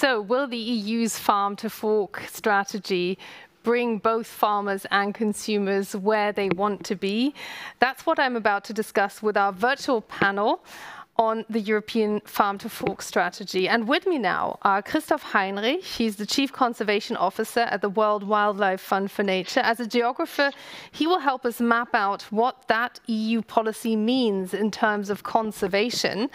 So will the EU's farm to fork strategy bring both farmers and consumers where they want to be? That's what I'm about to discuss with our virtual panel on the European Farm to Fork strategy. And with me now are Christoph Heinrich. He's the Chief Conservation Officer at the World Wildlife Fund for Nature. As a geographer, he will help us map out what that EU policy means in terms of conservation.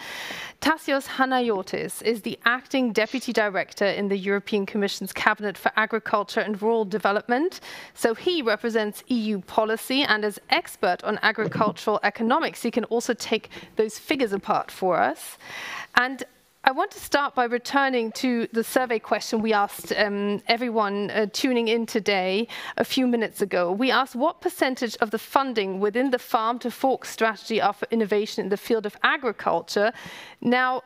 Tassos Haniotis is the Acting Deputy Director in the European Commission's Cabinet for Agriculture and Rural Development. So he represents EU policy, and as expert on agricultural economics, he can also take those figures apart for us. And I want to start by returning to the survey question we asked everyone tuning in today a few minutes ago. We asked what percentage of the funding within the Farm to Fork strategy are for innovation in the field of agriculture. Now,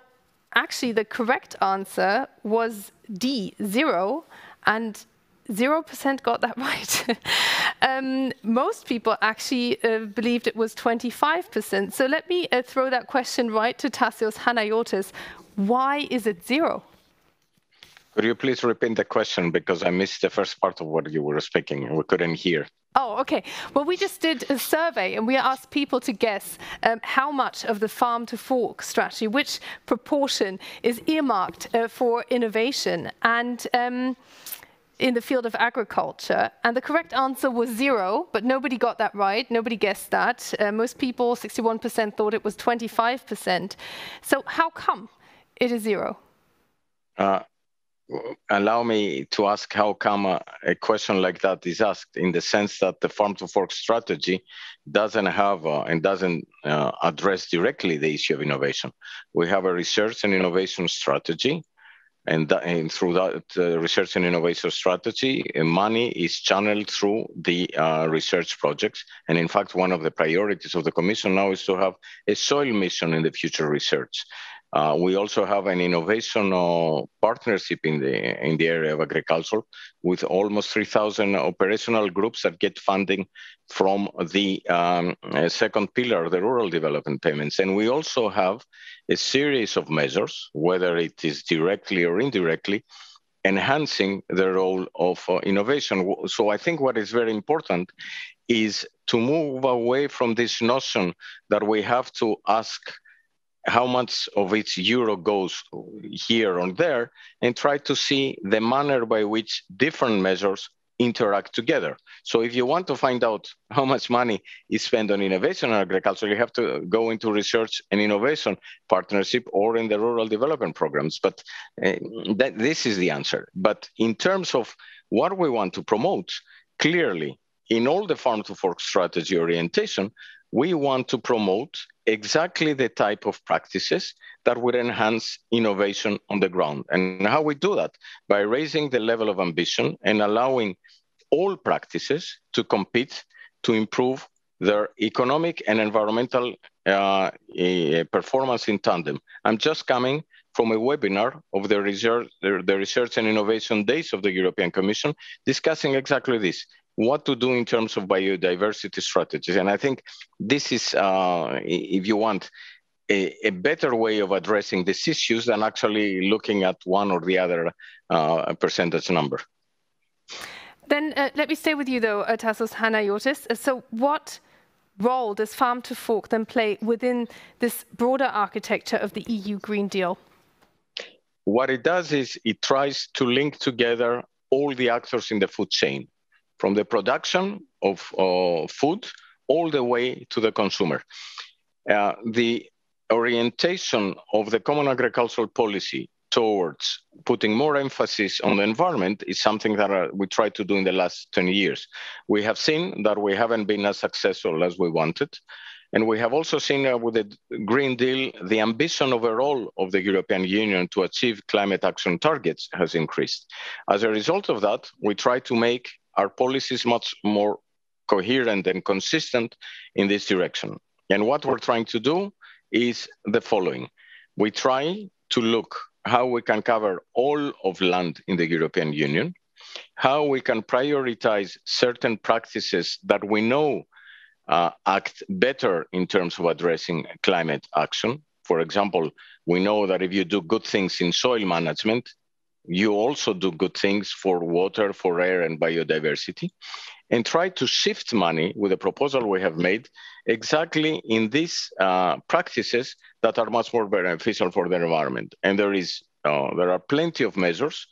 actually, the correct answer was D, 0, and 0% got that right. Most people actually believed it was 25%. So let me throw that question right to Tassos Haniotis. Why is it 0? Could you please repeat the question, because I missed the first part of what you were speaking and we couldn't hear. Oh, okay. Well, we just did a survey and we asked people to guess how much of the farm to fork strategy, which proportion is earmarked for innovation and in the field of agriculture. And the correct answer was 0, but nobody got that right. Nobody guessed that. Most people, 61%, thought it was 25%. So how come it is 0? Allow me to ask how come a question like that is asked, in the sense that the farm to fork strategy doesn't have and doesn't address directly the issue of innovation. We have a research and innovation strategy, and through that research and innovation strategy, money is channeled through the research projects. And in fact, one of the priorities of the Commission now is to have a soil mission in the future research. We also have an innovation partnership in the area of agriculture with almost 3,000 operational groups that get funding from the second pillar, the rural development payments. And we also have a series of measures, whether it is directly or indirectly, enhancing the role of innovation. So I think what is very important is to move away from this notion that we have to ask how much of each euro goes here or there, and try to see the manner by which different measures interact together. So if you want to find out how much money is spent on innovation in agriculture, you have to go into research and innovation partnership or in the rural development programs. But this is the answer. But in terms of what we want to promote, clearly, in all the farm to fork strategy orientation, we want to promote exactly the type of practices that would enhance innovation on the ground. And how we do that? By raising the level of ambition and allowing all practices to compete to improve their economic and environmental performance in tandem. I'm just coming from a webinar of the Research and Innovation Days of the European Commission, discussing exactly this: what to do in terms of biodiversity strategies. And I think this is, if you want, a better way of addressing these issues than actually looking at one or the other percentage number. Then let me stay with you, though, Tassos Haniotis. So what role does farm to fork then play within this broader architecture of the EU Green Deal? What it does is it tries to link together all the actors in the food chain, from the production of food all the way to the consumer. The orientation of the common agricultural policy towards putting more emphasis on the environment is something that we tried to do in the last 10 years. We have seen that we haven't been as successful as we wanted. And we have also seen with the Green Deal, the ambition overall of the European Union to achieve climate action targets has increased. As a result of that, we try to make our policies much more coherent and consistent in this direction. And what we're trying to do is the following. We try to look how we can cover all of land in the European Union, how we can prioritize certain practices that we know act better in terms of addressing climate action. For example, we know that if you do good things in soil management, you also do good things for water, for air, and biodiversity, and try to shift money with the proposal we have made exactly in these practices that are much more beneficial for the environment. And there are plenty of measures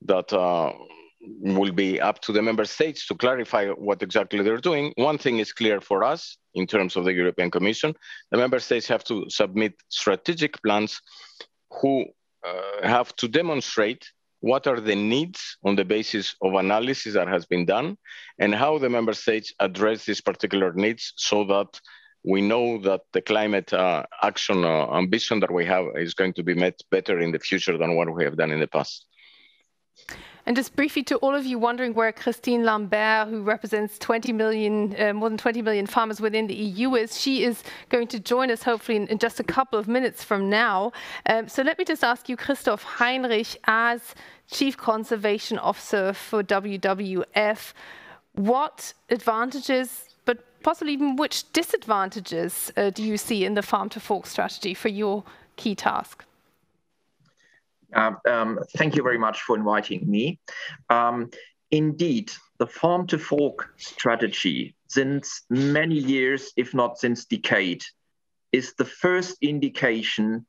that will be up to the member states to clarify what exactly they're doing. One thing is clear for us in terms of the European Commission. The member states have to submit strategic plans who have to demonstrate what are the needs on the basis of analysis that has been done and how the member states address these particular needs so that we know that the climate action ambition that we have is going to be met better in the future than what we have done in the past. And just briefly to all of you wondering where Christine Lambert, who represents 20 million, more than 20 million farmers within the EU is, she is going to join us hopefully in just a couple of minutes from now. So let me just ask you, Christoph, Heinrich, as Chief Conservation Officer for WWF, what advantages, but possibly even which disadvantages do you see in the Farm to Fork strategy for your key task? Thank you very much for inviting me. Indeed, the Farm to Fork strategy, since many years, if not since decades, is the first indication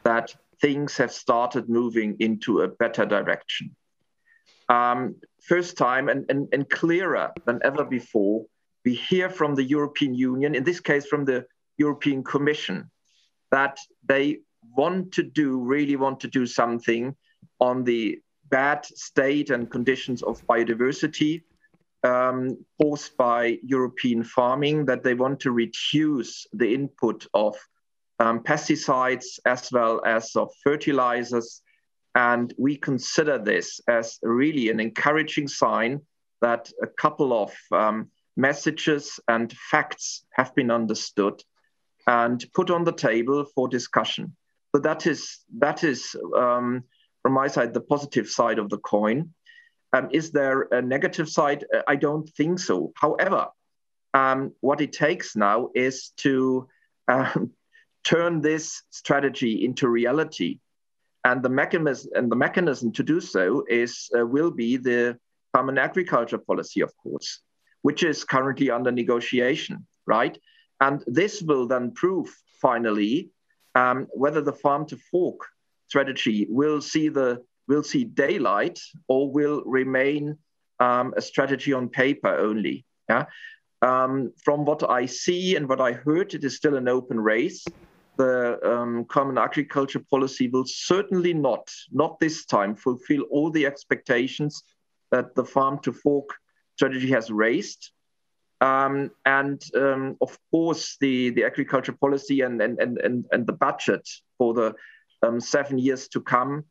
that things have started moving into a better direction. First time and clearer than ever before, we hear from the European Union, in this case from the European Commission, that they really want to do something on the bad state and conditions of biodiversity caused by European farming, that they want to reduce the input of pesticides as well as of fertilizers. And we consider this as really an encouraging sign that a couple of messages and facts have been understood and put on the table for discussion. So that is from my side, the positive side of the coin. Is there a negative side? I don't think so. However, what it takes now is to turn this strategy into reality. And the mechanism to do so will be the common agriculture policy, of course, which is currently under negotiation, right? And this will then prove finally whether the Farm to Fork strategy will see daylight or will remain a strategy on paper only. Yeah? From what I see and what I heard, it is still an open race. The common agriculture policy will certainly not this time, fulfill all the expectations that the Farm to Fork strategy has raised. Of course, the agriculture policy and the budget for the 7 years to come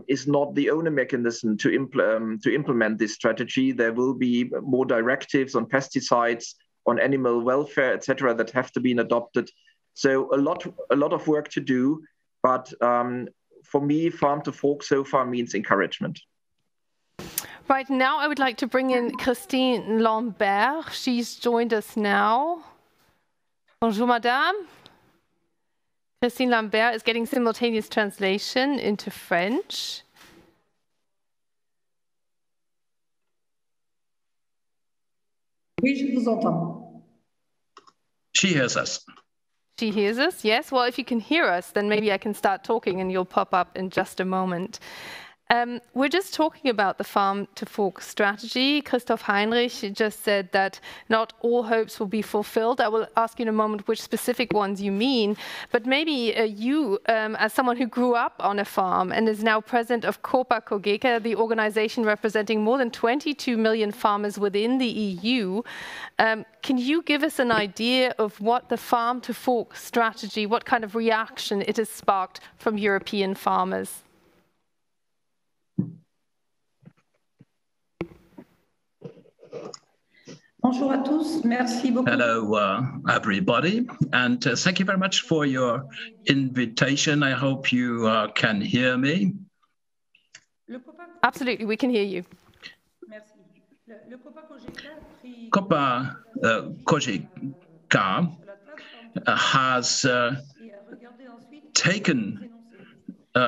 is not the only mechanism to implement this strategy. There will be more directives on pesticides, on animal welfare, etc., that have to be adopted. So a lot of work to do, but for me, Farm to Fork so far means encouragement. Right, now I would like to bring in Christine Lambert. She's joined us now. Bonjour, madame. Christine Lambert is getting simultaneous translation into French. Oui, je vous entends. She hears us. She hears us, yes. Well, if you can hear us, then maybe I can start talking and you'll pop up in just a moment. We're just talking about the Farm to Fork strategy. Christoph, Heinrich just said that not all hopes will be fulfilled. I will ask you in a moment which specific ones you mean, but maybe you, as someone who grew up on a farm and is now president of COPA-COGECA, the organization representing more than 22 million farmers within the EU, can you give us an idea of what the Farm to Fork strategy, what kind of reaction it has sparked from European farmers? Bonjour à tous, merci beaucoup. Hello, everybody, and thank you very much for your invitation. I hope you can hear me. Absolutely, we can hear you. COPA-COGECA has taken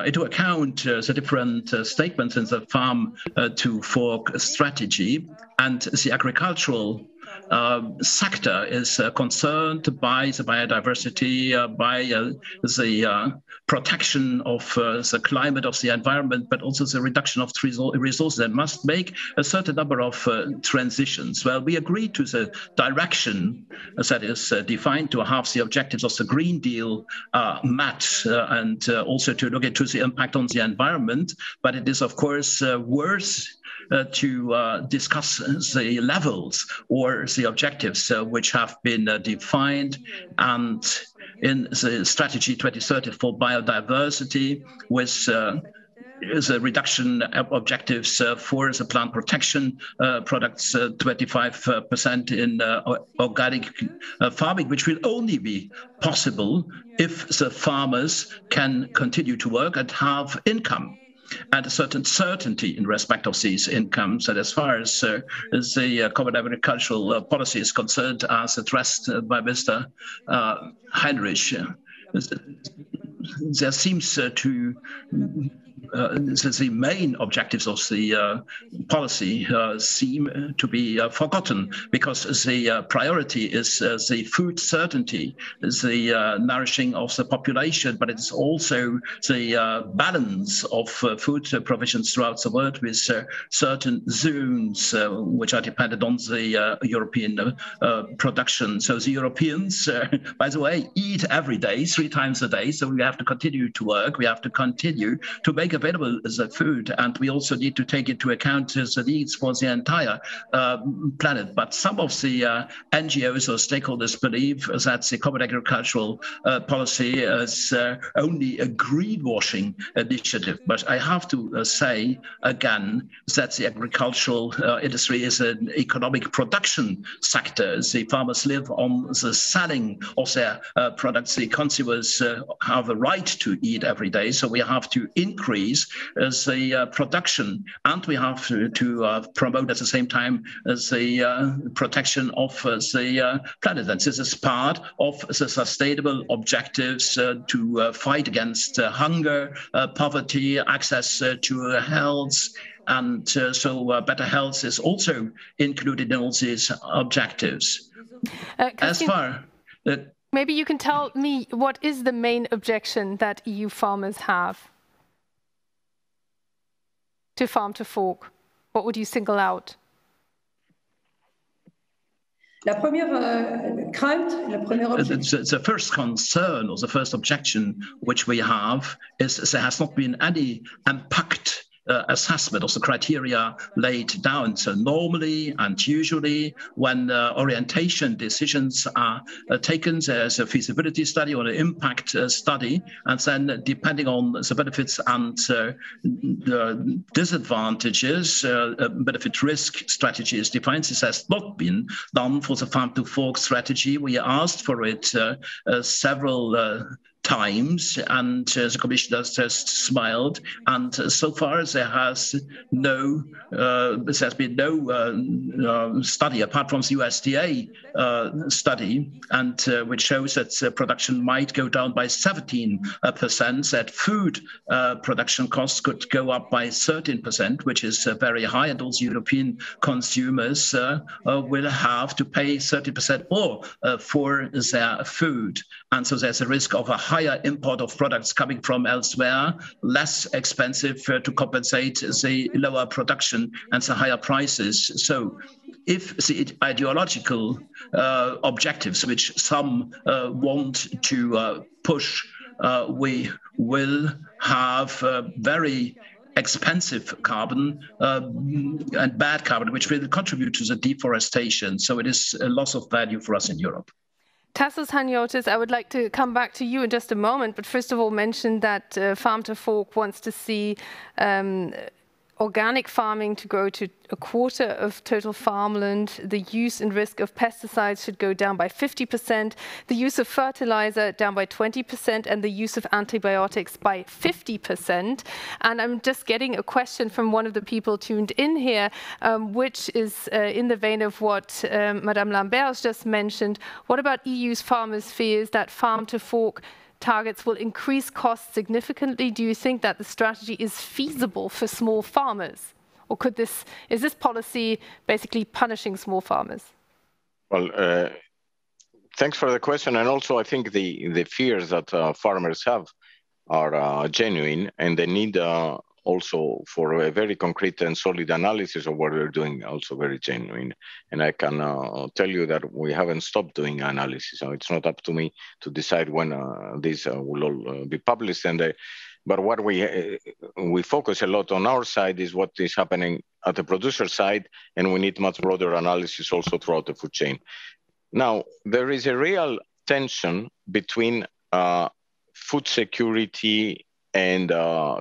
into account the different statements in the farm to fork strategy, and the agricultural sector is concerned by the biodiversity, by the protection of the climate, of the environment, but also the reduction of resources, and must make a certain number of transitions. Well, we agree to the direction that is defined to have the objectives of the Green Deal met, and also to look into the impact on the environment. But it is, of course, worth to discuss the levels or the objectives which have been defined. And in the strategy 2030 for biodiversity, with the reduction objectives for the plant protection products, 25% in organic farming, which will only be possible if the farmers can continue to work and have income, and a certain certainty in respect of these incomes. And as far as the common agricultural policy is concerned, as addressed by Mr. Heinrich, there seems to the main objectives of the policy seem to be forgotten, because the priority is the food certainty, the nourishing of the population, but it's also the balance of food provisions throughout the world, with certain zones which are dependent on the European production. So the Europeans, by the way, eat every day, 3 times a day, so we have to continue to work, we have to continue to make available the food, and we also need to take into account the needs for the entire planet. But some of the NGOs or stakeholders believe that the common agricultural policy is only a greenwashing initiative. But I have to say again that the agricultural industry is an economic production sector. The farmers live on the selling of their products. The consumers have a right to eat every day, so we have to increase the production, and we have to promote at the same time the protection of the planet. And this is part of the sustainable objectives to fight against hunger, poverty, access to health, and so better health is also included in all these objectives. As far maybe you can tell me, what is the main objection that EU farmers have to farm to fork? What would you single out? The first concern, or the first objection which we have, is there has not been any impact assessment of the criteria laid down. So normally and usually when orientation decisions are taken, there's a feasibility study or an impact study, and then depending on the benefits and the disadvantages, benefit risk strategy is defined. This has not been done for the farm to fork strategy. We asked for it several times, and the Commission has just smiled. And so far, there has been no study apart from the USDA study, and which shows that production might go down by 17%. That food production costs could go up by 13%, which is very high, and also European consumers will have to pay 30% more for their food. And so there's a risk of a higher import of products coming from elsewhere, less expensive to compensate the lower production and the higher prices. So if the ideological objectives which some want to push, we will have very expensive carbon and bad carbon, which will contribute to the deforestation. So it is a loss of value for us in Europe. Tassos, Haniotis, I would like to come back to you in just a moment, but first of all mention that Farm to Fork wants to see organic farming to grow to 1/4 of total farmland. The use and risk of pesticides should go down by 50%, the use of fertilizer down by 20%, and the use of antibiotics by 50%. And I'm just getting a question from one of the people tuned in here, which is in the vein of what Madame Lambert has just mentioned. What about EU's farmers' fears that Farm to Fork targets will increase costs significantly. Do you think that the strategy is feasible for small farmers? Or is this policy basically punishing small farmers? Well, thanks for the question. And also, I think the fears that farmers have are genuine, and they need also for a very concrete and solid analysis of what we're doing, also very genuine. And I can tell you that we haven't stopped doing analysis. So it's not up to me to decide when these will all be published. But what we focus a lot on our side is what is happening at the producer side, and we need much broader analysis also throughout the food chain. Now, there is a real tension between food security and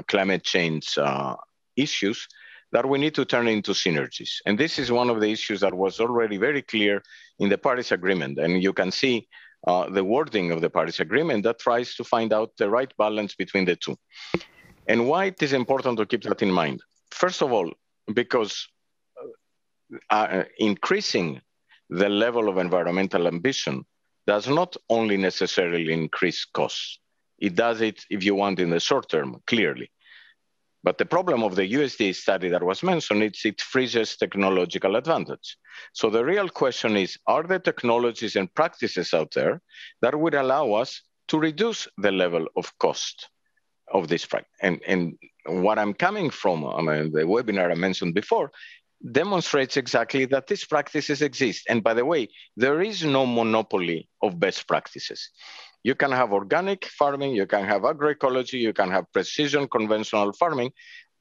climate change issues that we need to turn into synergies. And this is one of the issues that was already very clear in the Paris Agreement. And you can see the wording of the Paris Agreement that tries to find out the right balance between the two. And why it is important to keep that in mind? First of all, because increasing the level of environmental ambition does not only necessarily increase costs. It does it, if you want, in the short term, clearly. But the problem of the USDA study that was mentioned, it freezes technological advantage. So the real question is, are there technologies and practices out there that would allow us to reduce the level of cost of this practice? And what I'm coming from, the webinar I mentioned before, demonstrates exactly that these practices exist. And by the way, there is no monopoly of best practices. You can have organic farming, you can have agroecology, you can have precision conventional farming.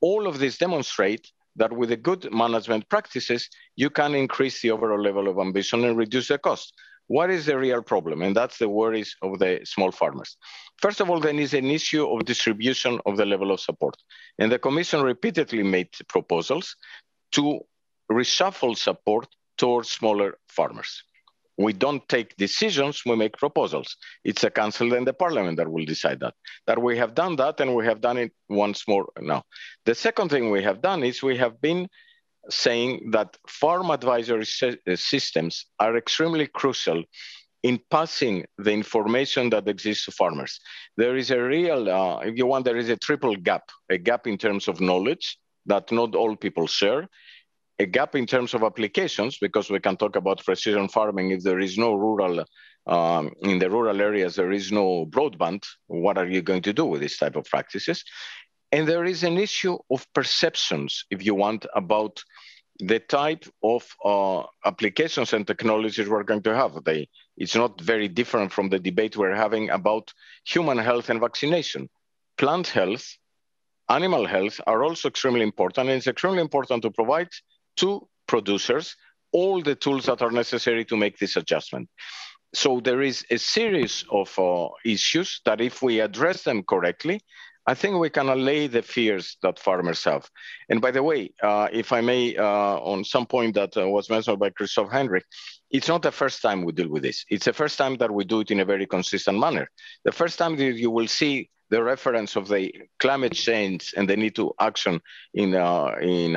All of these demonstrate that with the good management practices, you can increase the overall level of ambition and reduce the cost. What is the real problem? And that's the worries of the small farmers. First of all, there is an issue of distribution of the level of support. And the Commission repeatedly made proposals to reshuffle support towards smaller farmers. We don't take decisions, we make proposals. It's the Council and the Parliament that will decide that. That we have done that, and we have done it once more now. The second thing we have done is we have been saying that farm advisory systems are extremely crucial in passing the information that exists to farmers. There is a real, if you want, there is a triple gap, a gap in terms of knowledge that not all people share, a gap in terms of applications, because we can talk about precision farming. If there is no rural, in the rural areas, there is no broadband, what are you going to do with this type of practices? And there is an issue of perceptions, if you want, about the type of applications and technologies we're going to have. It's not very different from the debate we're having about human health and vaccination. Plant health, animal health are also extremely important, and it's extremely important to provide to producers all the tools that are necessary to make this adjustment. So there is a series of issues that if we address them correctly, I think we can allay the fears that farmers have. And by the way, if I may, on some point that was mentioned by Christoph Heinrich, it's not the first time we deal with this. It's the first time that we do it in a very consistent manner. The first time that you will see the reference of the climate change and the need to action in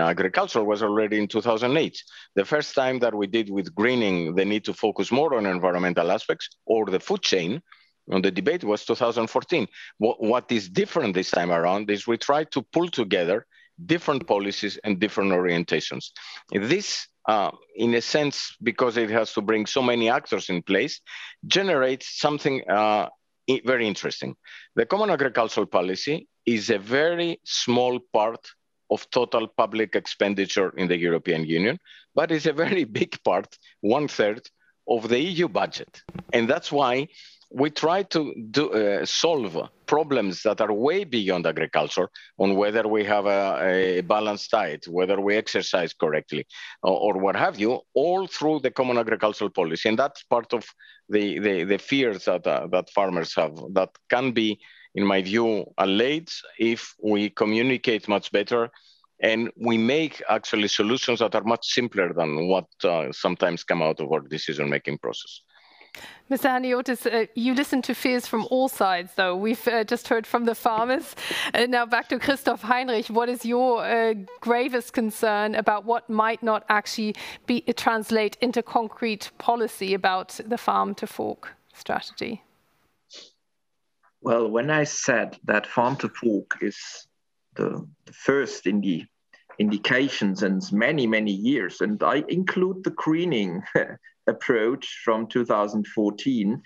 agriculture was already in 2008. The first time that we did with greening, the need to focus more on environmental aspects or the food chain, on the debate was 2014. What is different this time around is we try to pull together different policies and different orientations. This, in a sense, because it has to bring so many actors in place, generates something very interesting. The Common Agricultural Policy is a very small part of total public expenditure in the European Union, but it's a very big part, 1/3 of the EU budget. And that's why we try to solve problems that are way beyond agriculture, on whether we have a balanced diet, whether we exercise correctly, or what have you, all through the Common Agricultural Policy. And that's part of the fears that farmers have that can be, in my view, allayed if we communicate much better and we make actually solutions that are much simpler than what sometimes come out of our decision-making process. Mr. Haniotis, you listen to fears from all sides, though. We've just heard from the farmers. Now back to Christoph. Heinrich, what is your gravest concern about what might not actually translate into concrete policy about the farm-to-fork strategy? Well, when I said that farm to fork is the first in the indication since many, many years, and I include the greening approach from 2014,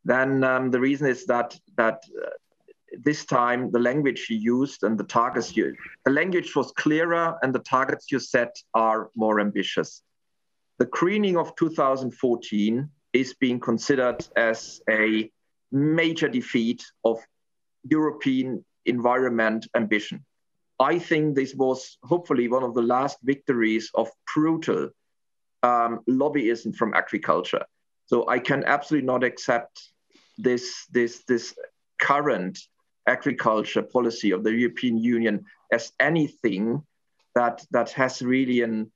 then the reason is that this time the language you used and the targets the language was clearer and the targets you set are more ambitious. The greening of 2014 is being considered as a major defeat of European environment ambition. I think this was hopefully one of the last victories of brutal lobbyism from agriculture. So I can absolutely not accept this current agriculture policy of the European Union as anything that has really an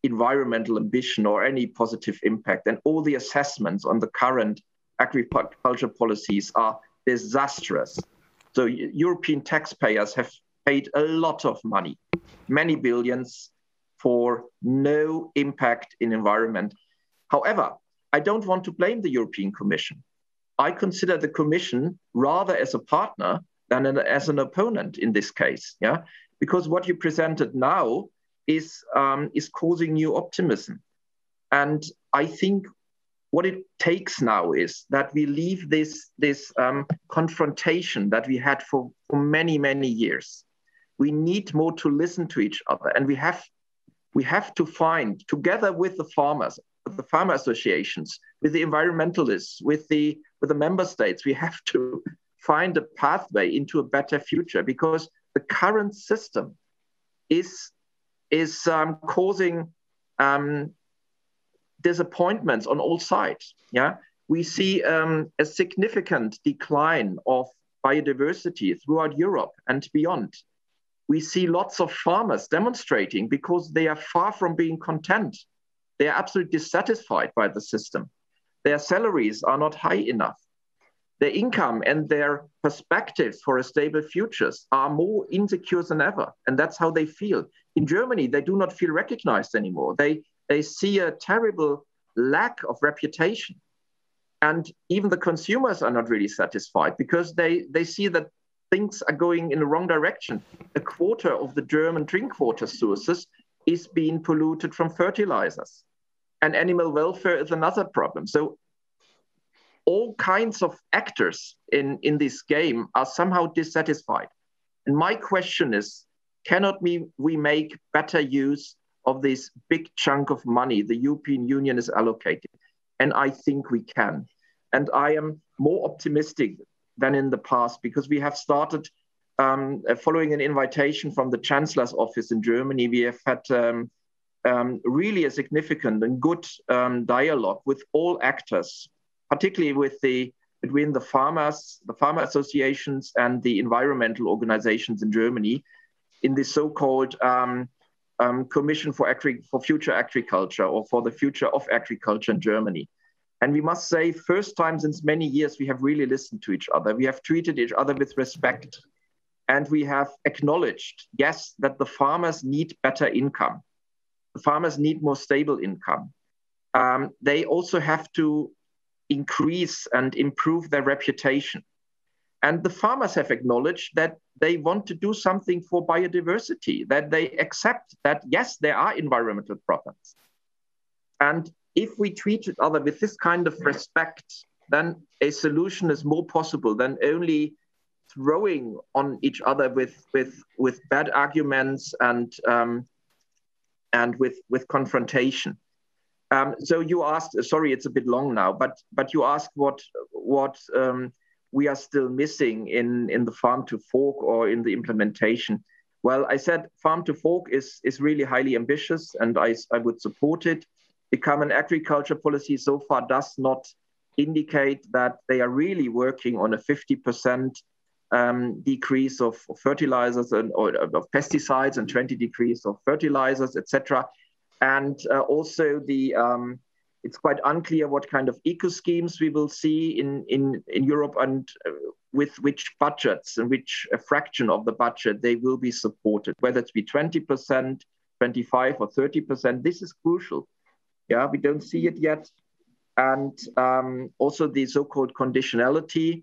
environmental ambition or any positive impact. And all the assessments on the current agriculture policies are disastrous. So European taxpayers have paid a lot of money, many billions, for no impact in environment. However, I don't want to blame the European Commission. I consider the Commission rather as a partner than as an opponent in this case, yeah? Because what you presented now is causing new optimism. And I think what it takes now is that we leave this confrontation that we had for many, many years. We need more to listen to each other, and we have to find, together with the farmers, with the farmer associations, with the environmentalists, with the member states, we have to find a pathway into a better future, because the current system is causing disappointments on all sides. Yeah, we see a significant decline of biodiversity throughout Europe and beyond. We see lots of farmers demonstrating because they are far from being content. They are absolutely dissatisfied by the system. Their salaries are not high enough. Their income and their perspectives for a stable future are more insecure than ever. And that's how they feel. In Germany, they do not feel recognized anymore. They see a terrible lack of reputation. And even the consumers are not really satisfied because they see that things are going in the wrong direction. A quarter of the German drink water sources is being polluted from fertilizers. And animal welfare is another problem. So all kinds of actors in this game are somehow dissatisfied. And my question is, cannot we make better use of this big chunk of money the European Union is allocating? And I think we can. And I am more optimistic than in the past, because we have started following an invitation from the Chancellor's office in Germany. We have had really a significant and good dialogue with all actors, particularly between the farmers, the farmer associations, and the environmental organizations in Germany, in the so-called Commission for Future Agriculture, or for the future of agriculture in Germany. And we must say, first time since many years, we have really listened to each other. We have treated each other with respect. And we have acknowledged, yes, that the farmers need better income. The farmers need more stable income. They also have to increase and improve their reputation. And the farmers have acknowledged that they want to do something for biodiversity, that they accept that, yes, there are environmental problems. And if we treat each other with this kind of respect, then a solution is more possible than only throwing on each other with bad arguments and with confrontation. So you asked, sorry, it's a bit long now, but you asked what we are still missing in the farm to fork or in the implementation. Well, I said farm to fork is really highly ambitious, and I would support it. The common agriculture policy so far does not indicate that they are really working on a 50% decrease of fertilizers or of pesticides and 20 decrease of fertilizers, etc. And also it's quite unclear what kind of eco schemes we will see in Europe, and with which budgets and which fraction of the budget they will be supported, whether it's be 20%, 25 or 30%. This is crucial. Yeah, we don't see it yet. And also the so-called conditionality.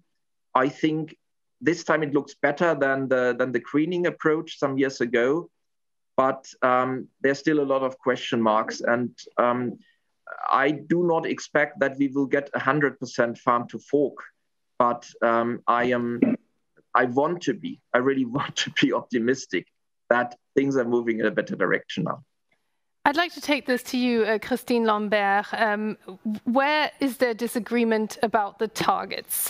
I think this time it looks better than the greening approach some years ago, but there's still a lot of question marks, and I do not expect that we will get 100% farm to fork, but I really want to be optimistic that things are moving in a better direction now. I'd like to take this to you, Christine Lambert. Where is there disagreement about the targets?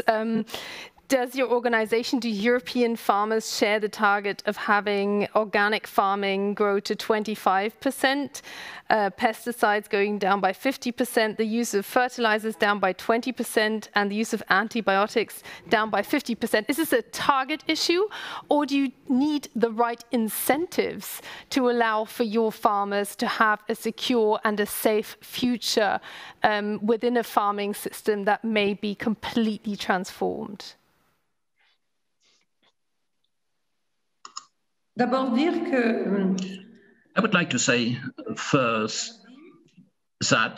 Does your organization, do European farmers share the target of having organic farming grow to 25%, pesticides going down by 50%, the use of fertilizers down by 20%, and the use of antibiotics down by 50%? Is this a target issue, or do you need the right incentives to allow for your farmers to have a secure and a safe future within a farming system that may be completely transformed? I would like to say first that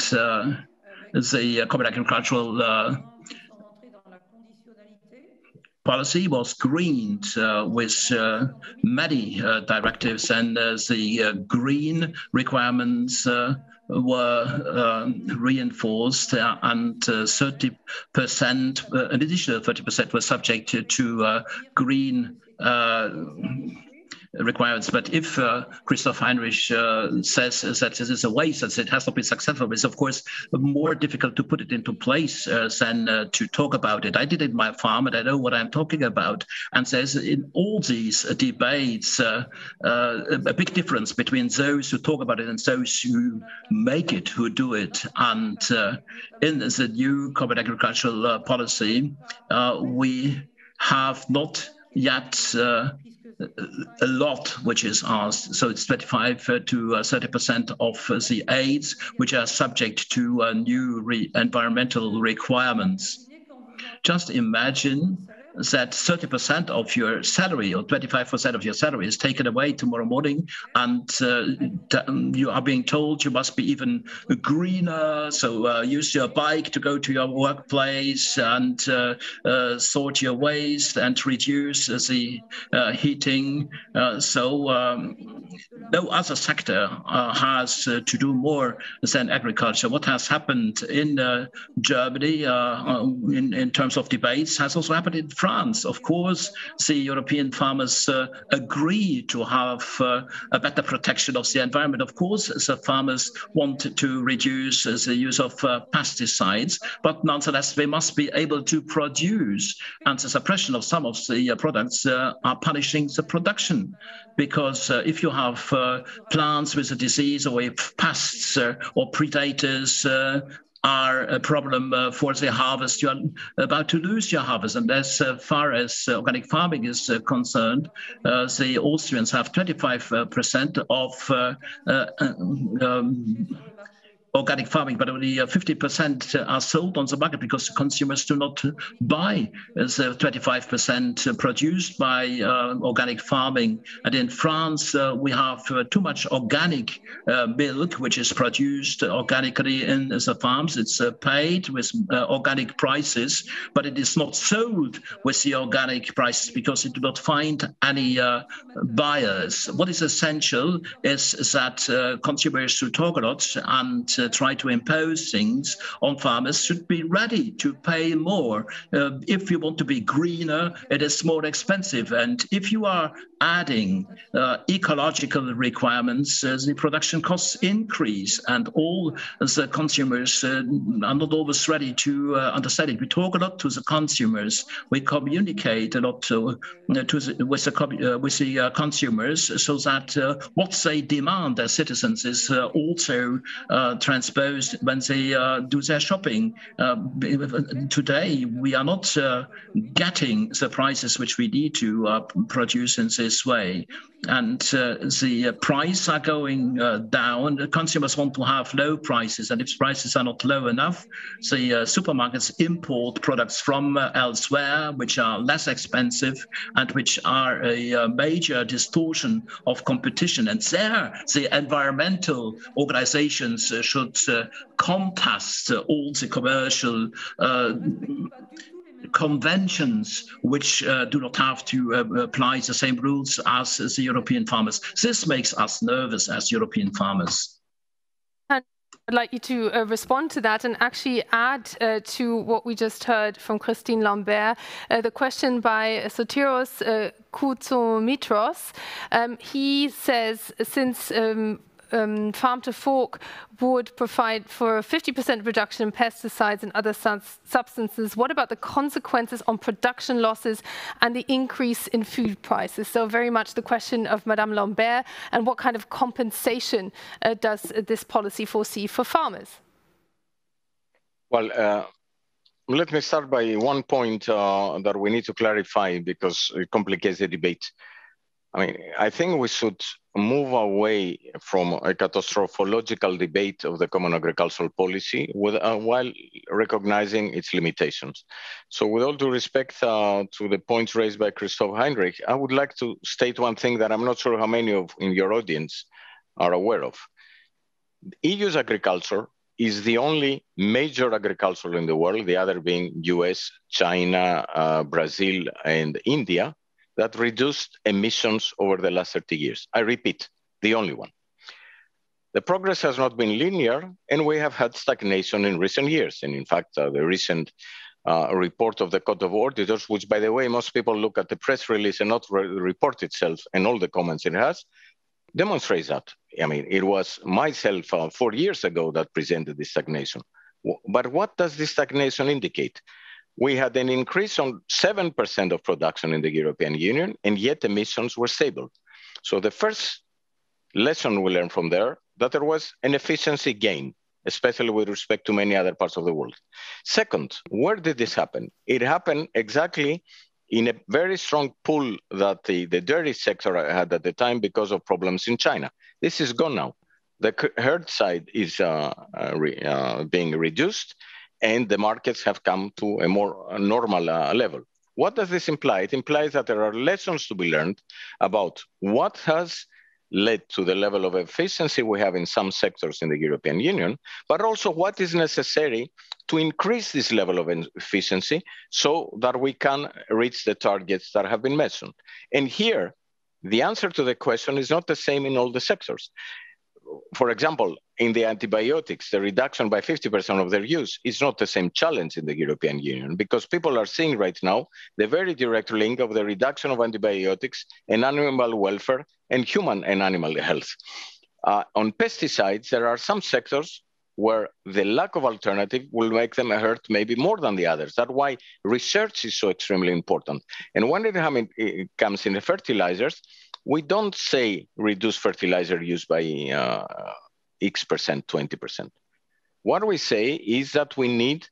the common agricultural policy was greened with many directives, and the green requirements were reinforced, and 30%, an additional 30% were subject to green requirements. But if Christoph Heinrich says that this is a waste, that it has not been successful, it's of course more difficult to put it into place than to talk about it. I did it in my farm, and I know what I'm talking about. And there's in all these debates a big difference between those who talk about it and those who make it, who do it. And in the new common agricultural policy, we have not yet a lot which is asked. So it's 25 to 30% of the aids which are subject to new environmental requirements. Just imagine that 30% of your salary or 25% of your salary is taken away tomorrow morning, and you are being told you must be even greener. So use your bike to go to your workplace and sort your waste and reduce the heating. No other sector has to do more than agriculture. What has happened in Germany in terms of debates has also happened in France. Of course, the European farmers agree to have a better protection of the environment. Of course, the farmers want to reduce the use of pesticides, but nonetheless, they must be able to produce. And the suppression of some of the products are punishing the production. Because if you have plants with a disease, or if pests or predators are a problem for the harvest, you are about to lose your harvest. And as far as organic farming is concerned, the Austrians have 25% of organic farming, but only 50% are sold on the market because the consumers do not buy the 25% produced by organic farming. And in France, we have too much organic milk, which is produced organically in the farms. It's paid with organic prices, but it is not sold with the organic prices because it do not find any buyers. What is essential is that consumers who talk a lot and try to impose things on farmers should be ready to pay more. If you want to be greener, it is more expensive. And if you are adding ecological requirements, the production costs increase, and all the consumers are not always ready to understand it. We talk a lot to the consumers. We communicate a lot with the consumers so that what they demand as citizens is also transposed when they do their shopping. Today, we are not getting the prices which we need to produce in this way. And the prices are going down. The consumers want to have low prices, and if prices are not low enough, the supermarkets import products from elsewhere which are less expensive and which are a major distortion of competition. And there, the environmental organizations should contest all the commercial conventions which do not have to apply the same rules as the European farmers. This makes us nervous as European farmers. I'd like you to respond to that and actually add to what we just heard from Christine Lambert, the question by Sotiros Koutsomitros. He says, since farm to fork would provide for a 50% reduction in pesticides and other substances, what about the consequences on production losses and the increase in food prices? So very much the question of Madame Lambert, and what kind of compensation does this policy foresee for farmers? Well, let me start by one point that we need to clarify because it complicates the debate. I mean, I think we should move away from a catastrophological debate of the common agricultural policy while recognizing its limitations. So with all due respect to the points raised by Christoph Heinrich, I would like to state one thing that I'm not sure how many in your audience are aware of. The EU's agriculture is the only major agriculture in the world, the other being US, China, Brazil, and India, that reduced emissions over the last 30 years. I repeat, the only one. The progress has not been linear, and we have had stagnation in recent years. And in fact, the recent report of the Court of Auditors, which, by the way, most people look at the press release and not the report itself and all the comments it has, demonstrates that. I mean, it was myself 4 years ago that presented this stagnation. But what does this stagnation indicate? We had an increase on 7% of production in the European Union, and yet emissions were stable. So the first lesson we learned from there, that there was an efficiency gain, especially with respect to many other parts of the world. Second, where did this happen? It happened exactly in a very strong pull that the dairy sector had at the time because of problems in China. This is gone now. The herd side is being reduced, and the markets have come to a more normal level. What does this imply? It implies that there are lessons to be learned about what has led to the level of efficiency we have in some sectors in the European Union, but also what is necessary to increase this level of efficiency so that we can reach the targets that have been mentioned. And here, the answer to the question is not the same in all the sectors. For example, in the antibiotics, the reduction by 50% of their use is not the same challenge in the European Union, because people are seeing right now the very direct link of the reduction of antibiotics and animal welfare and human and animal health. On pesticides, there are some sectors where the lack of alternative will make them hurt maybe more than the others. That's why research is so extremely important. And when it comes in the fertilizers, we don't say reduce fertilizer use by X%, 20%. What we say is that we need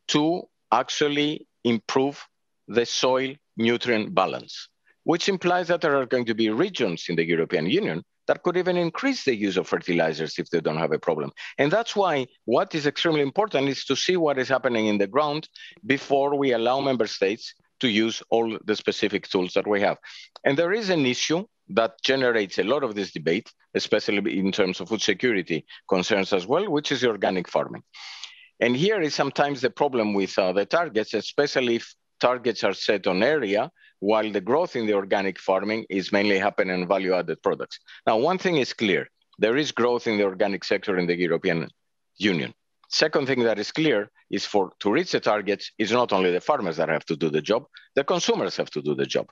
to actually improve the soil nutrient balance, which implies that there are going to be regions in the European Union that could even increase the use of fertilizers if they don't have a problem. And that's why what is extremely important is to see what is happening in the ground before we allow member states to use all the specific tools that we have. And there is an issue that generates a lot of this debate, especially in terms of food security concerns as well, which is organic farming. And here is sometimes the problem with the targets, especially if targets are set on area, while the growth in the organic farming is mainly happening in value-added products. Now, one thing is clear. There is growth in the organic sector in the European Union. Second thing that is clear is to reach the targets, it's not only the farmers that have to do the job, the consumers have to do the job.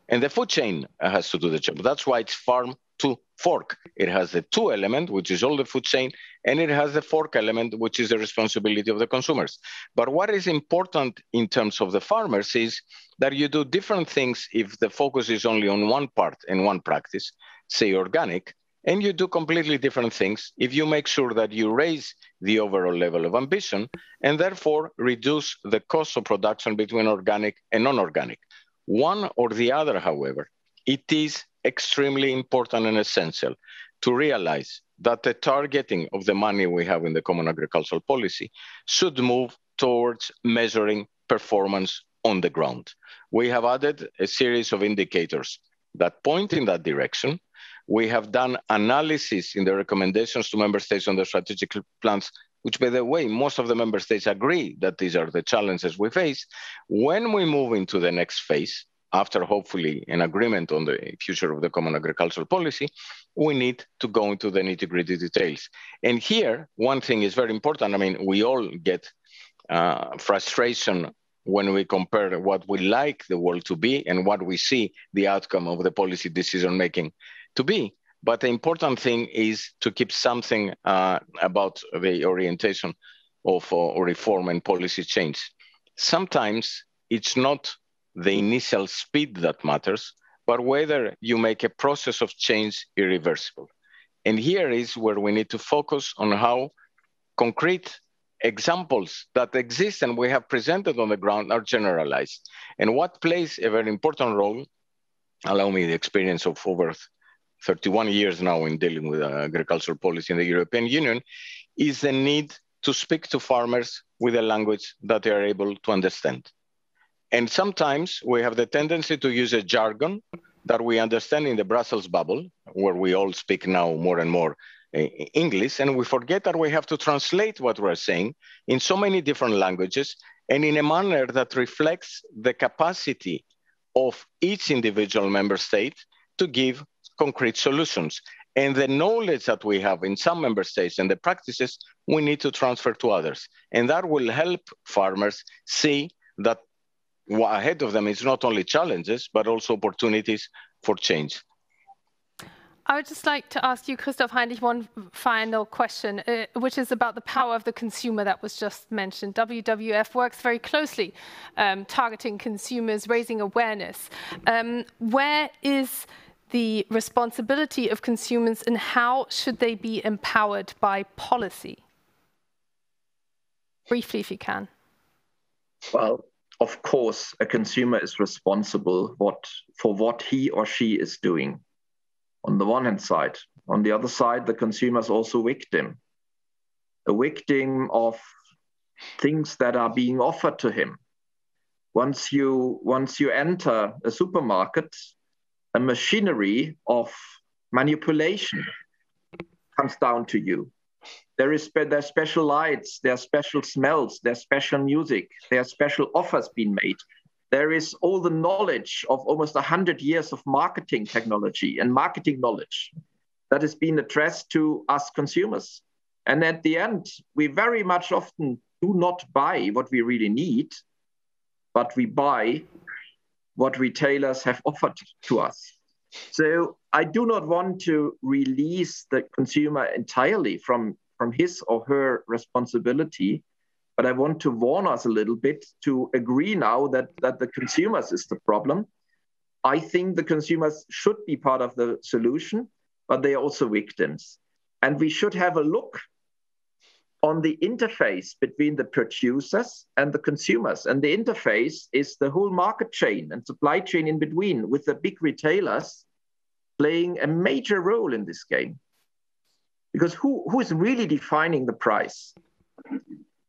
And the food chain has to do the job. That's why it's farm to fork. It has the two element, which is all the food chain, and it has the fork element, which is the responsibility of the consumers. But what is important in terms of the farmers is that you do different things if the focus is only on one part and one practice, say organic, and you do completely different things if you make sure that you raise the overall level of ambition and therefore reduce the cost of production between organic and non-organic. One or the other, however, it is extremely important and essential to realize that the targeting of the money we have in the Common Agricultural Policy should move towards measuring performance on the ground. We have added a series of indicators that point in that direction. We have done analysis in the recommendations to member states on their strategic plans which, by the way, most of the member states agree that these are the challenges we face. When we move into the next phase, after hopefully an agreement on the future of the common agricultural policy, we need to go into the nitty-gritty details. And here, one thing is very important. I mean, we all get frustration when we compare what we like the world to be and what we see the outcome of the policy decision-making to be. But the important thing is to keep something about the orientation of reform and policy change. Sometimes it's not the initial speed that matters, but whether you make a process of change irreversible. And here is where we need to focus on how concrete examples that exist and we have presented on the ground are generalized. And what plays a very important role, allow me the experience of over 31 years now in dealing with agricultural policy in the European Union, is the need to speak to farmers with a language that they are able to understand. And sometimes we have the tendency to use a jargon that we understand in the Brussels bubble, where we all speak now more and more English, and we forget that we have to translate what we're saying in so many different languages and in a manner that reflects the capacity of each individual member state to give concrete solutions. And the knowledge that we have in some member states and the practices, we need to transfer to others. And that will help farmers see that ahead of them is not only challenges, but also opportunities for change. I would just like to ask you, Christoph, Heinrich, one final question, which is about the power of the consumer that was just mentioned. WWF works very closely targeting consumers, raising awareness. Where is the responsibility of consumers and how should they be empowered by policy? Briefly, if you can. Well, of course, a consumer is responsible for what he or she is doing. On the one hand side. On the other side, the consumer is also a victim of things that are being offered to him. Once you enter a supermarket, a machinery of manipulation comes down to you. There's special lights, there are special smells, there's special music, there are special offers being made. There is all the knowledge of almost 100 years of marketing technology and marketing knowledge that has been addressed to us consumers. And at the end, we very much often do not buy what we really need, but we buy what retailers have offered to us. So I do not want to release the consumer entirely from his or her responsibility, but I want to warn us a little bit to agree now that the consumers is the problem. I think the consumers should be part of the solution, but they are also victims. And we should have a look on the interface between the producers and the consumers. And the interface is the whole market chain and supply chain in between, with the big retailers playing a major role in this game. Because who is really defining the price?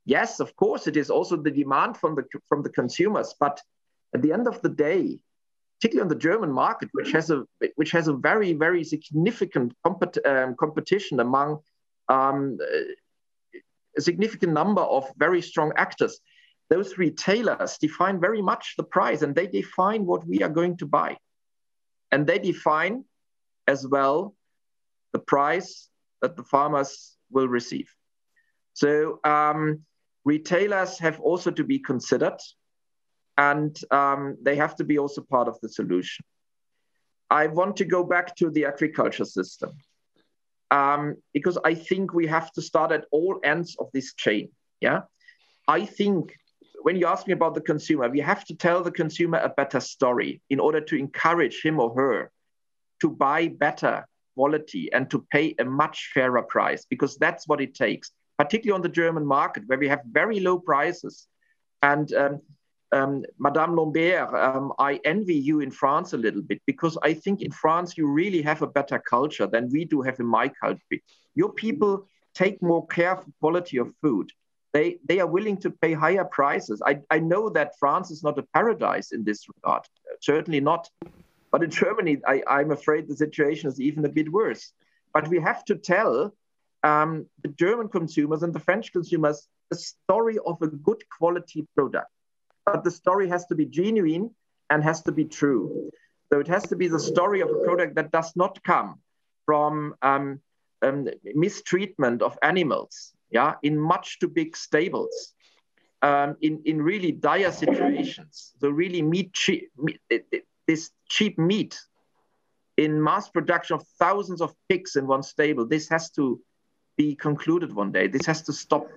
Yes, of course, it is also the demand from the consumers. But at the end of the day, particularly on the German market, which has a very, very significant competition among a significant number of very strong actors, those retailers define very much the price, and they define what we are going to buy. And they define as well the price that the farmers will receive. So retailers have also to be considered, and they have to be also part of the solution. I want to go back to the agriculture system because I think we have to start at all ends of this chain. Yeah, I think when you ask me about the consumer, we have to tell the consumer a better story in order to encourage him or her to buy better quality and to pay a much fairer price, because that's what it takes, particularly on the German market, where we have very low prices. And Madame Lambert, I envy you in France a little bit, because I think in France you really have a better culture than we do have in my country. Your people take more care for quality of food. They are willing to pay higher prices. I know that France is not a paradise in this regard, certainly not. But in Germany, I'm afraid the situation is even a bit worse. But we have to tell the German consumers and the French consumers a story of a good quality product. But the story has to be genuine and has to be true. So it has to be the story of a product that does not come from mistreatment of animals, yeah, in much too big stables, in really dire situations. So really this cheap meat in mass production of thousands of pigs in one stable, this has to be concluded one day. This has to stop,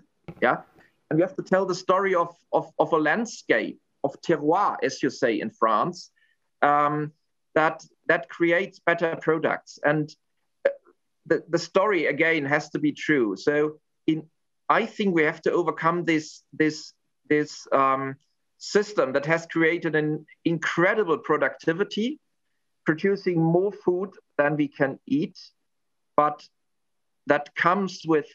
yeah? And we have to tell the story of a landscape, of terroir, as you say in France, that creates better products. And the story, again, has to be true. So I think we have to overcome this system that has created an incredible productivity, producing more food than we can eat, but that comes with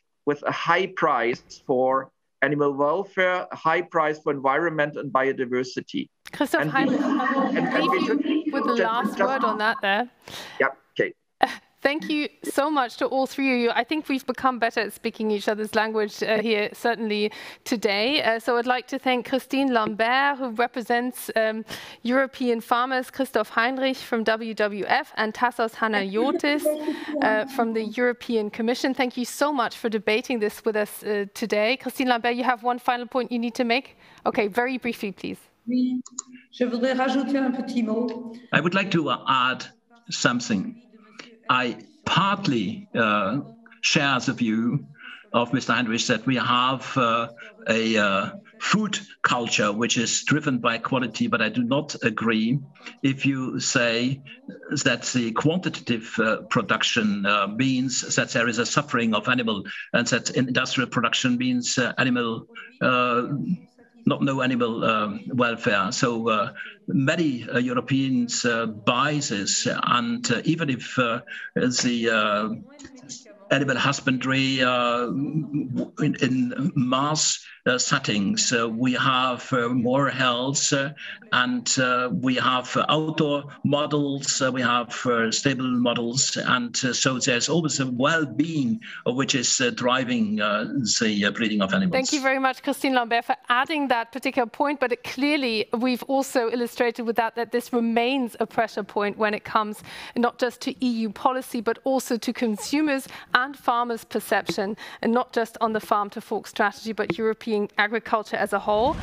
a high price for animal welfare, a high price for environment and biodiversity. Christoph, Heinrich, I will leave you with the last word on that there. Yeah, okay. Thank you so much to all three of you. I think we've become better at speaking each other's language here, certainly today. So I'd like to thank Christine Lambert, who represents European farmers, Christoph Heinrich from WWF, and Tassos Haniotis from the European Commission. Thank you so much for debating this with us today. Christine Lambert, you have one final point you need to make? Okay, very briefly, please. Oui, je voudrais rajouter un petit mot. I would like to add something. I partly share the view of Mr. Heinrich that we have a food culture which is driven by quality, but I do not agree if you say that the quantitative production means that there is a suffering of animal, and that industrial production means no animal welfare. So many Europeans buy this, and even if the animal husbandry in mass settings, we have more health, and we have outdoor models, we have stable models, and so there's always a well-being which is driving the breeding of animals. Thank you very much, Christine Lambert, for adding that particular point, but clearly we've also illustrated with that this remains a pressure point when it comes not just to EU policy, but also to consumers and farmers' perception, and not just on the farm to fork strategy, but European agriculture as a whole.